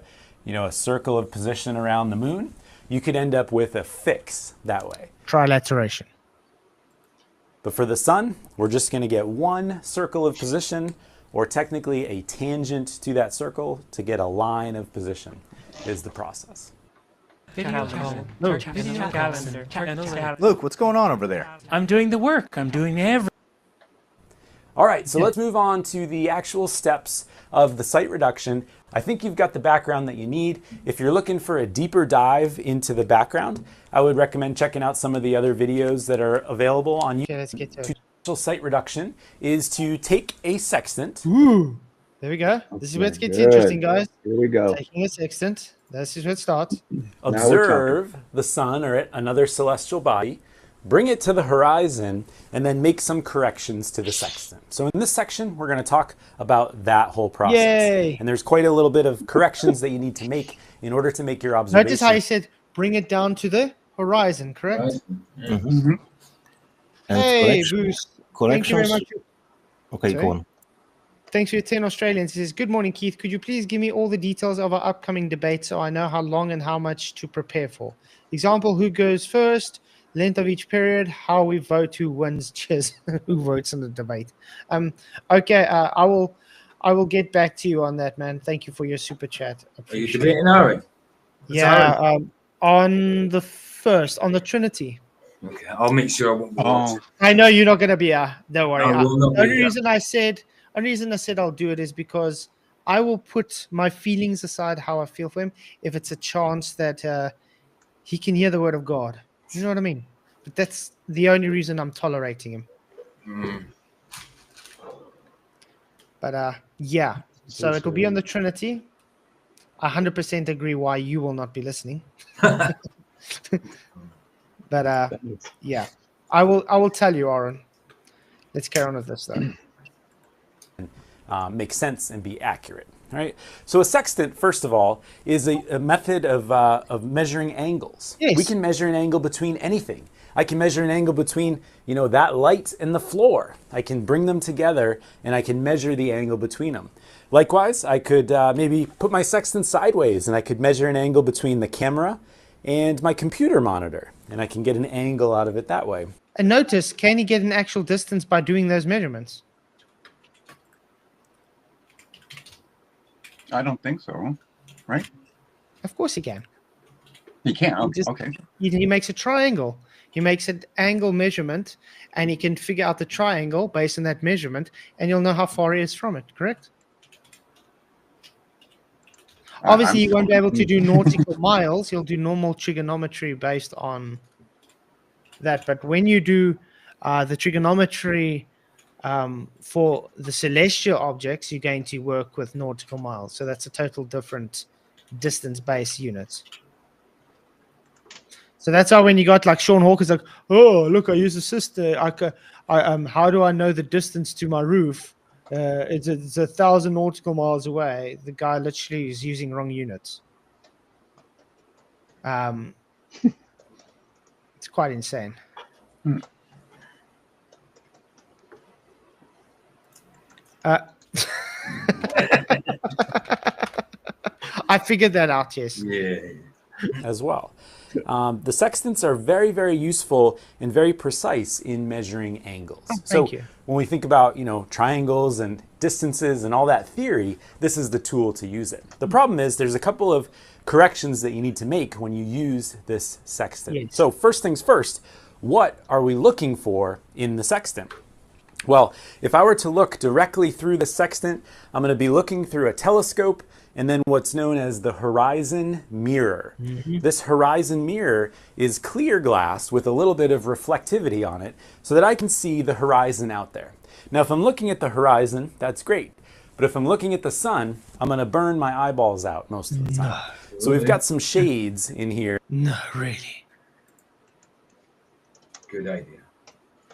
circle of position around the moon, you could end up with a fix that way. Trilateration. But for the sun, we're just going to get one circle of position or technically a tangent to that circle to get a line of position is the process. Luke, what's going on over there? I'm doing the work. I'm doing everything. All right, so let's move on to the actual steps of the site reduction. I think you've got the background that you need. If you're looking for a deeper dive into the background, I would recommend checking out some of the other videos that are available on YouTube. Okay, let's get to it. Actual site reduction is to take a sextant. Ooh, there we go. This is where it gets Good. interesting, guys. Here we go. Taking a sextant. This is where it starts. Observe the sun or another celestial body, bring it to the horizon, and then make some corrections to the sextant. So in this section, we're going to talk about that whole process. Yay. And there's quite a little bit of corrections that you need to make in order to make your observation. Notice how he said, bring it down to the horizon, correct? And Hey, Boost. Thank you very corrections. much. Okay, Sorry? go on. Thanks for your 10 Australians. He says, good morning, Keith. Could you please give me all the details of our upcoming debate so I know how long and how much to prepare for? Example, who goes first, length of each period, how we vote, who wins, cheers, who votes in the debate. Okay, I will get back to you on that, man. Thank you for your super chat. Are you debating, Aaron? Yeah, on the first, on the Trinity. Okay, I'll make sure I won't be watching. I know you're not going to be don't worry. I will not The only be reason I said I'll do it is because I will put my feelings aside, how I feel for him, if it's a chance that he can hear the word of God. You know what I mean? But that's the only reason I'm tolerating him. But yeah, so it will be on the Trinity. I 100% agree why you will not be listening. But yeah, I will tell you, Aaron. Let's carry on with this though. Make sense and be accurate. All right. So a sextant, first of all, is a method of measuring angles. Yes. We can measure an angle between anything. I can measure an angle between, that light and the floor. I can bring them together and I can measure the angle between them. Likewise, I could maybe put my sextant sideways and I could measure an angle between the camera and my computer monitor, and I can get an angle out of it that way. And notice, can he get an actual distance by doing those measurements? I don't think so, right? Of course he can. He can. Just- Okay. He makes a triangle. He makes an angle measurement, and he can figure out the triangle based on that measurement, and you'll know how far he is from it, correct? Obviously, you won't be able to do nautical miles. You'll do normal trigonometry based on that. But when you do the trigonometry for the celestial objects, you're going to work with nautical miles. So that's a total different distance-based unit. So that's how when you got like Sean Hawkins, like, oh, look, I use a sister. How do I know the distance to my roof? It's 1,000 nautical miles away. The guy literally is using wrong units. It's quite insane. I figured that out, yes. Yeah. As well. The sextants are very, very useful and very precise in measuring angles. Thank you. When we think about, triangles and distances and all that theory, this is the tool to use it. The problem is there's a couple of corrections that you need to make when you use this sextant. Yes. So first things first, what are we looking for in the sextant? Well, if I were to look directly through the sextant, I'm going to be looking through a telescope and then what's known as the horizon mirror. This horizon mirror is clear glass with a little bit of reflectivity on it so that I can see the horizon out there. Now, if I'm looking at the horizon, that's great. But if I'm looking at the sun, I'm going to burn my eyeballs out most of the time. So we've got some shades in here. No, really. Good idea.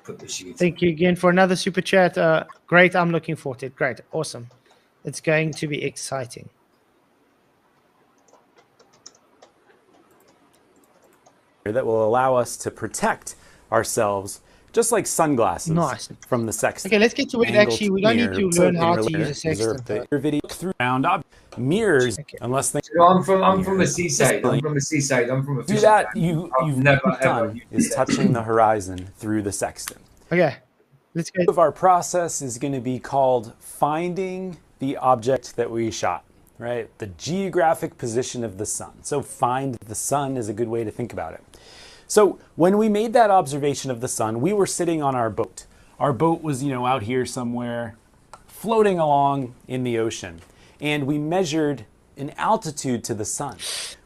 Put the sheets. Thank you again for another super chat. Great. I'm looking forward to it. Great. Awesome. It's going to be exciting. That will allow us to protect ourselves, just like sunglasses, Nice. from the sextant. Okay, let's get to it. Angled Actually, we don't need mirror. to learn So how in to use a observe sextant. the video through round mirrors, unless they So I'm from the seaside. I'm from a do fishing that. town. You've never, ever done used is it. touching the horizon through the sextant. Okay. Let's go. Of our process is going to be called finding the object that we shot, right? The geographic position of the sun. So find the sun is a good way to think about it. So when we made that observation of the sun, we were sitting on our boat. Our boat was, out here somewhere, floating along in the ocean. And we measured an altitude to the sun.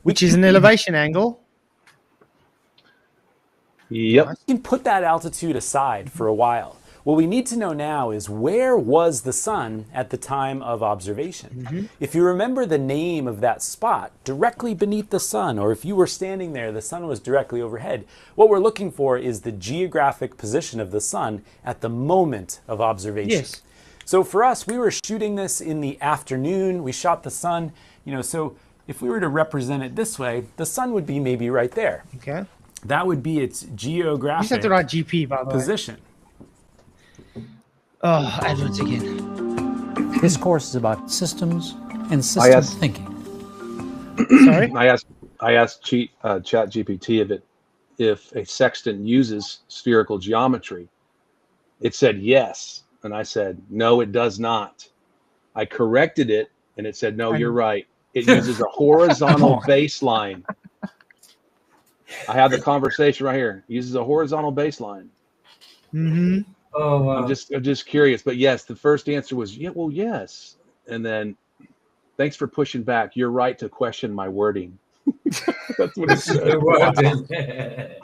Which is an elevation angle. Yep. We can put that altitude aside for a while. What we need to know now is where was the sun at the time of observation? If you remember the name of that spot directly beneath the sun, or if you were standing there, the sun was directly overhead, what we're looking for is the geographic position of the sun at the moment of observation. Yes. So for us, we were shooting this in the afternoon. We shot the sun, so if we were to represent it this way, the sun would be maybe right there. Okay. That would be its You just have geographic to write GP, by the way. position. Oh, adverts again. This course is about systems and I system asked- thinking. Sorry? I asked Chat GPT if a sextant uses spherical geometry. It said yes, and I said no, it does not. I corrected it, and it said no, you're right. It uses a horizontal baseline. I have the conversation right here. It uses a horizontal baseline. Mm-hmm. Oh, wow. I'm just curious, but yes, the first answer was yes, and then thanks for pushing back. You're right to question my wording. That's what it said.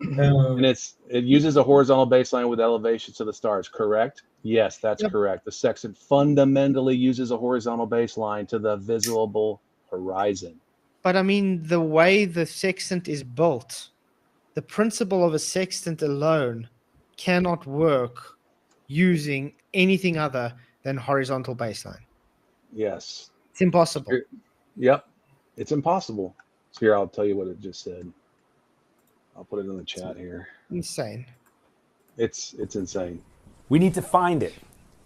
And it uses a horizontal baseline with elevations to the stars. Correct? Yes, that's correct. The sextant fundamentally uses a horizontal baseline to the visible horizon. But I mean, the way the sextant is built, the principle of a sextant alone cannot work using anything other than horizontal baseline. Yes. It's impossible. Yep. It's impossible. So here, I'll tell you what it just said. I'll put it in the chat here. Insane. It's insane. We need to find it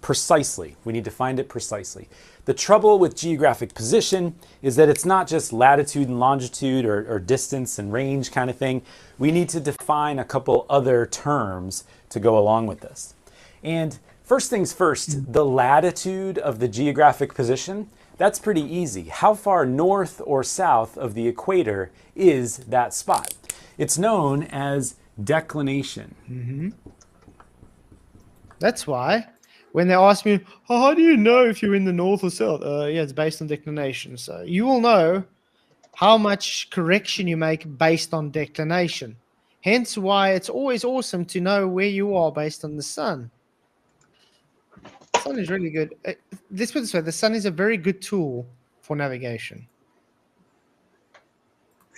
precisely. We need to find it precisely. The trouble with geographic position is that it's not just latitude and longitude or distance and range kind of thing. We need to define a couple other terms to go along with this. And first things first, the latitude of the geographic position, that's pretty easy. How far north or south of the equator is that spot? It's known as declination. Mm-hmm. That's why when they ask me, oh, how do you know if you're in the north or south? Yeah, it's based on declination. So you will know how much correction you make based on declination. Hence why it's always awesome to know where you are based on the sun. The sun is really good. Let's put it this way, the sun is a very good tool for navigation.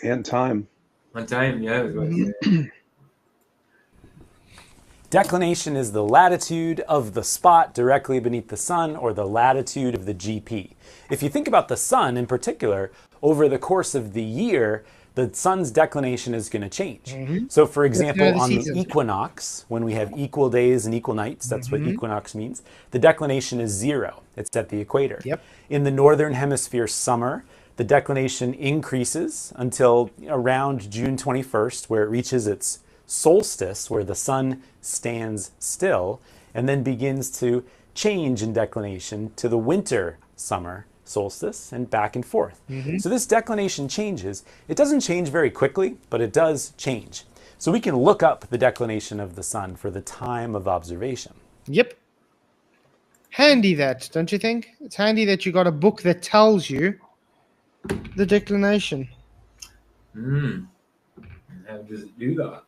And time. On time, yeah. I was going to say. Declination is the latitude of the spot directly beneath the sun, or the latitude of the GP. If you think about the sun in particular, over the course of the year, the sun's declination is going to change. Mm-hmm. So for example, the on season. the equinox, when we have equal days and equal nights, that's what equinox means, the declination is 0. It's at the equator. Yep. In the northern hemisphere summer, the declination increases until around June 21st, where it reaches its solstice, where the sun stands still, and then begins to change in declination to the winter summer solstice and back and forth. So this declination changes. It doesn't change very quickly, but it does change. So we can look up the declination of the sun for the time of observation. Yep. Handy that, don't you think? It's handy that you got a book that tells you the declination. How does it do that?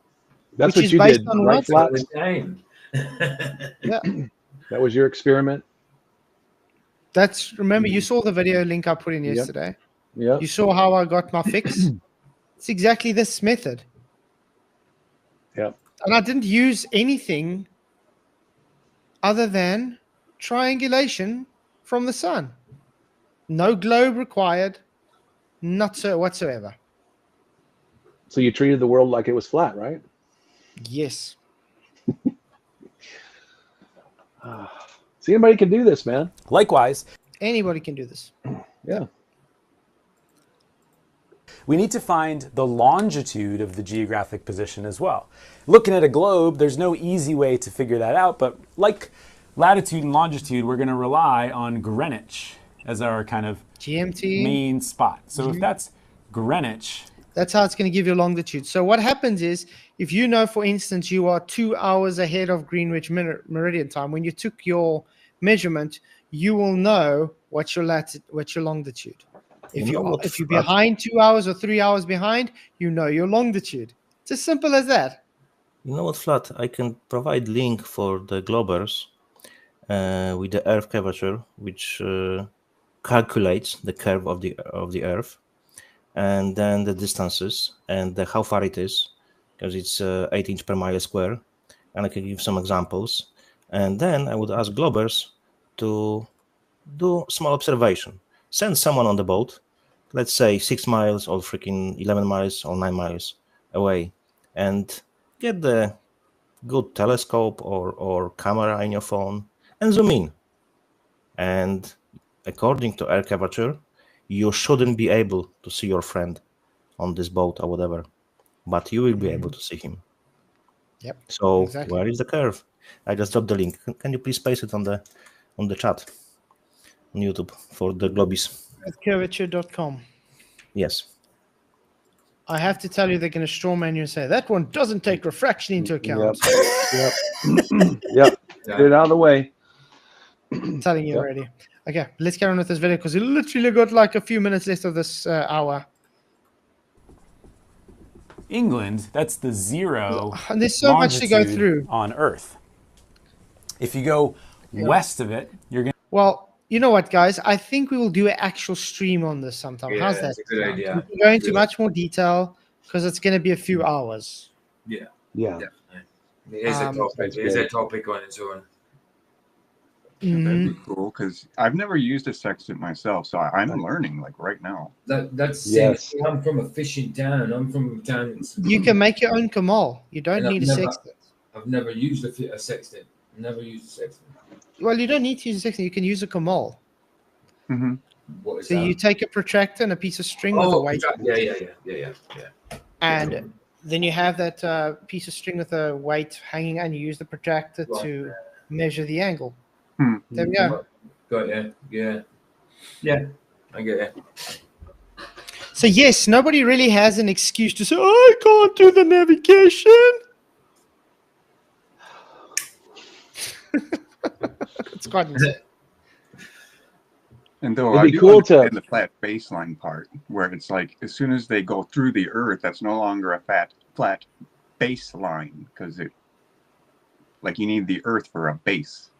That's Which what is you based did, on right, what? Flat? All the time. Yeah. That was your experiment? That's, remember, you saw the video link I put in yesterday. Yep. You saw how I got my fix. It's exactly this method. Yep. And I didn't use anything other than triangulation from the sun. No globe required, not so whatsoever. So you treated the world like it was flat, right? Yes. See, anybody can do this, man. Likewise, Anybody can do this. Yeah. we need to find the longitude of the geographic position as well. Looking at a globe, there's no easy way to figure that out, but like latitude and longitude, we're going to rely on Greenwich as our kind of GMT main spot. So if that's Greenwich, that's how it's going to give you longitude. So what happens is, if you know, for instance, you are 2 hours ahead of Greenwich Meridian time, when you took your measurement, you will know what's your longitude. If you're behind 2 hours or 3 hours behind, you know your longitude. It's as simple as that. You know what, Flat? I can provide link for the globers with the Earth curvature, which calculates the curve of the Earth, and then the distances and how far it is, because it's 8 inch per mile square. And I can give some examples. And then I would ask globers to do small observation. Send someone on the boat, let's say 6 miles or freaking 11 miles or 9 miles away, and get the good telescope or camera in your phone and zoom in. And according to air curvature, you shouldn't be able to see your friend on this boat or whatever, but you will be able to see him. Yep. So exactly. Where is the curve? I just dropped the link. Can you please paste it on the chat on YouTube for the globies? Curvature.com. Yes. I have to tell you, they're going to strawman you and say that one doesn't take refraction into account. Yep. Yep. Get it out of the way. Telling you already. Okay, let's carry on with this video because we literally got like a few minutes left of this hour. England, that's the zero And there's so much to go longitude through on Earth. If you go west of it, you're going to... Well, you know what, guys? I think we will do an actual stream on this sometime. How's that? That's a good idea. We can go into much more detail because it's going to be a few hours. Yeah. Yeah. Definitely. It is a topic. It is a topic on its own. That'd be cool because I've never used a sextant myself, so I'm learning like right now. That's Yes. I'm from a fishing town. I'm from a town. You can make your own Kamal. You don't need a sextant. I've never used a sextant. Never used a sextant. Well, you don't need to use a sextant. You can use a Kamal. Mm-hmm. What is So that? you take a protractor and a piece of string with a weight. Yeah. And then you have that piece of string with a weight hanging, and you use the protractor to measure the angle. There we go. Got it. Yeah. I get it. So yes, nobody really has an excuse to say, I can't do the navigation. It's quite insane. And though It'd I be do cool understand to- the flat baseline part, where it's like as soon as they go through the Earth, that's no longer a flat baseline because it, like, you need the Earth for a base.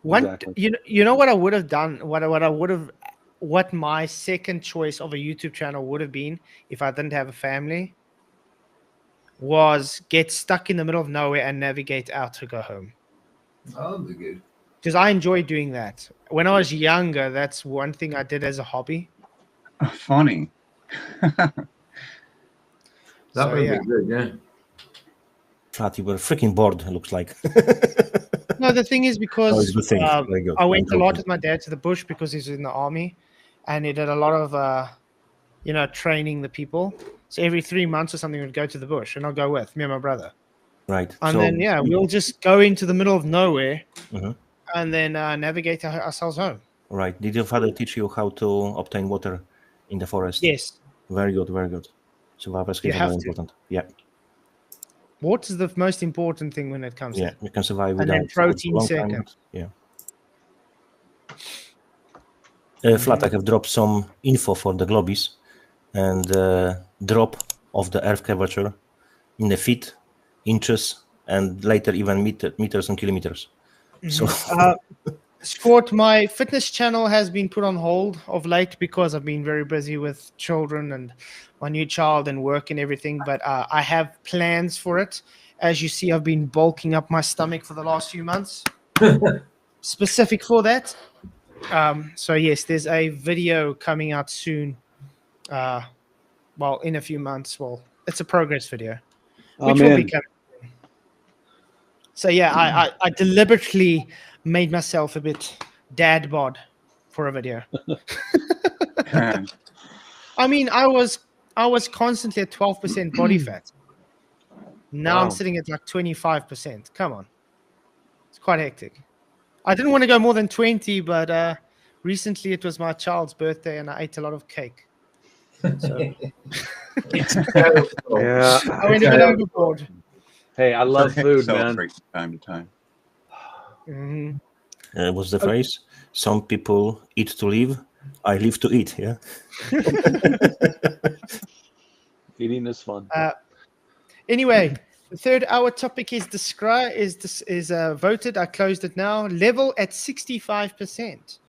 Exactly. You know what I would have done, what my second choice of a YouTube channel would have been if I didn't have a family, was get stuck in the middle of nowhere and navigate out to go home. Oh, that'd be good. Because I enjoy doing that. When I was younger, that's one thing I did as a hobby. Funny. That So, would yeah. be good. Yeah. Flat, you were freaking bored, it looks like. No, the thing is Oh, because it's a good thing. Very good. I went a I'm lot joking. with my dad to the bush because he's in the army, and he did a lot of, training the people. So every 3 months or something, we'd go to the bush, and I'll go with me and my brother. Right. And So, then, we'll just go into the middle of nowhere Mhm. and then navigate ourselves home. Right. Did your father teach you how to obtain water in the forest? Yes. Very good, very good. Survival skills are have very to. important. Yeah. Water is the most important thing when it comes Yeah. to You can survive And without then food for a protein long time, second. but yeah. Flat, I have dropped some info for the globies and drop of the earth curvature in the feet, inches, and later even meters and kilometers. So Scott, my fitness channel has been put on hold of late because I've been very busy with children and my new child and work and everything. But I have plans for it. As you see, I've been bulking up my stomach for the last few months, specific for that. So yes, there's a video coming out soon. In a few months. Well, it's a progress video, which will be coming. So yeah, I deliberately made myself a bit dad bod for a video. I mean, I was constantly at 12% body fat. Now Wow. I'm sitting at like 25%. Come on. It's quite hectic. I didn't want to go more than 20, but recently it was my child's birthday and I ate a lot of cake. So It's terrible. Yeah. I went a bit overboard. Hey, I love food, man. Celebrate from time to time. Mhm. What's the phrase? Some people eat to live. I live to eat. Yeah. Eating is fun. Anyway, the third hour topic is voted. I closed it now. Level at 65%.